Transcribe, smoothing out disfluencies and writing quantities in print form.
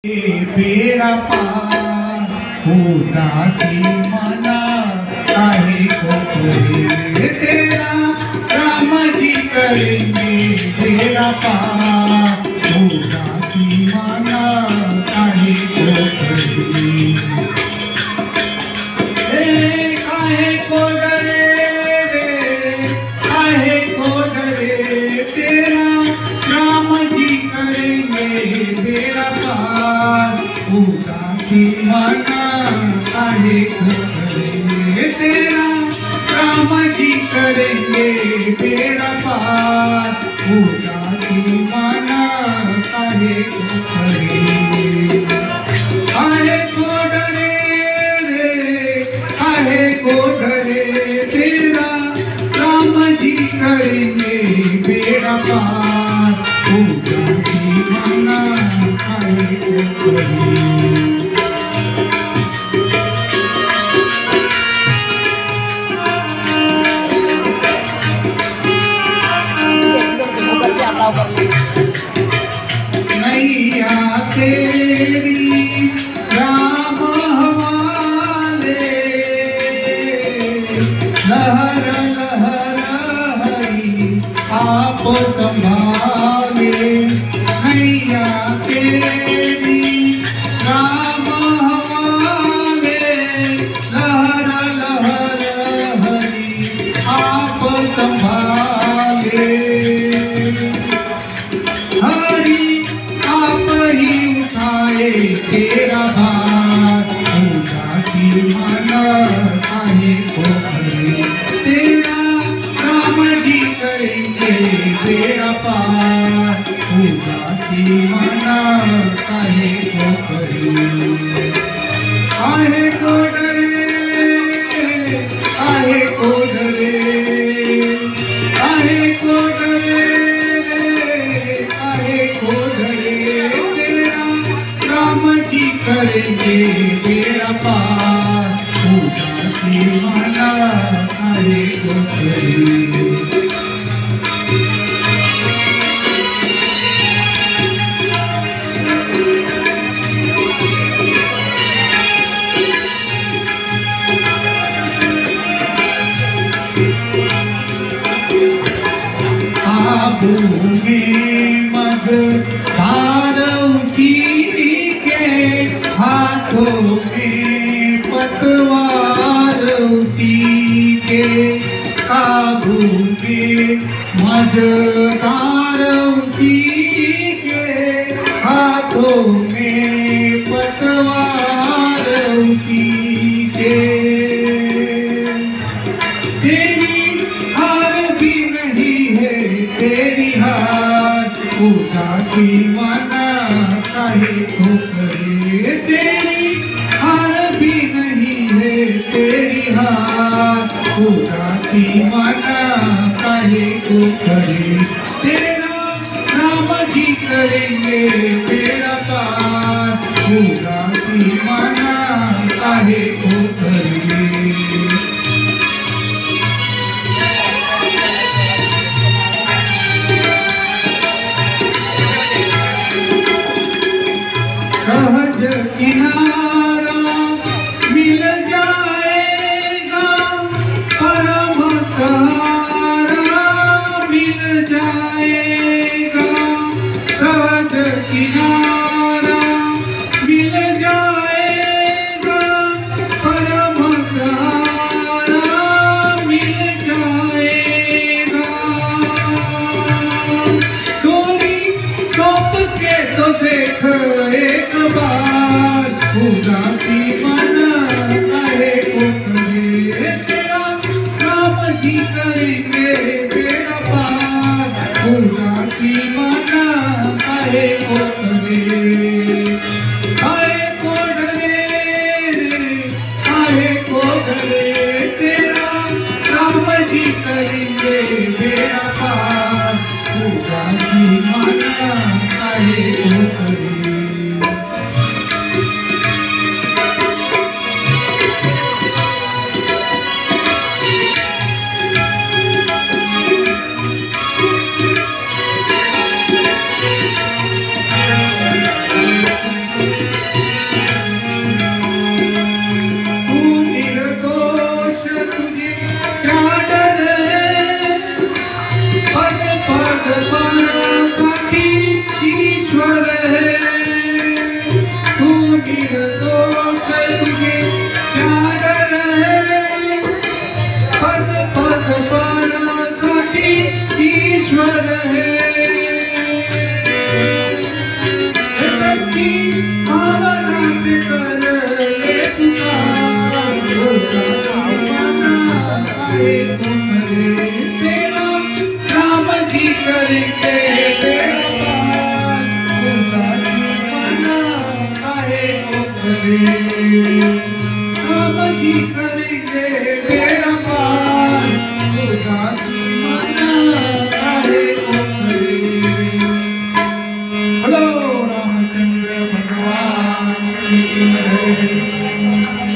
बेड़ा पार उदासी मना काहे को करे तेरा राम जी करेंगे बेड़ा पार उदासी मना काहे को करे काहे को डरे रे काहे को डरे तेरा राम जी करेंगे बेड़ा पार उदासी मना काहे को करेंगे तेरा राम जी करेंगे बेड़ा पार उदासी मना काहे को करेंगे काहे को डरे रे काहे को डरे तेरा राम जी करेंगे बेड़ा पार उदासी मना काहे को करेंगे नैया तेरी राम हवाले लहर लहर हरी आप संभाले नैया तेरी राम हवाले लहर लहर हरी आप संभाले हरि आप ही उठाए तेरा भार उदासी मना काहे को करे तेरा राम जी करेंगे बेड़ा पार उदासी मना काहे को करे काहे को डरे काहे को डरे काहे को डरे करेंगे बेड़ा पार उदासी मना काहे को करे आबू में मद धार उसी के हाथों में पतवार उसी के काबू में मझधार उसी के हाथों में पतवार उसी के तेरी हार भी नहीं है तेरी हार उदासी मना काहे को करे तेरी हार भी नहीं है तेरी हार उदासी मना काहे को करे तेरा राम जी करेंगे बेड़ा पार उदासी मना काहे को करे सहज किनारा मिल जाएगा परम सहारा मिल जाएगा सहज किनारा मिल जाएगा परम सहारा मिल जाएगा डोरी सौंप के तो देख एक बार उदासी मना काहे को करे तेरा राम जी करे भावना से कर ले पुकार, हो साथी मना आए तो करे तेरा, राम जी करके बेड़ा पार, हो साथी मना आए तो करे, राम जी करेंगे बेड़ा पार, हो साथी मना आए तो करे। हेलो रामचंद्र भगवान की जय।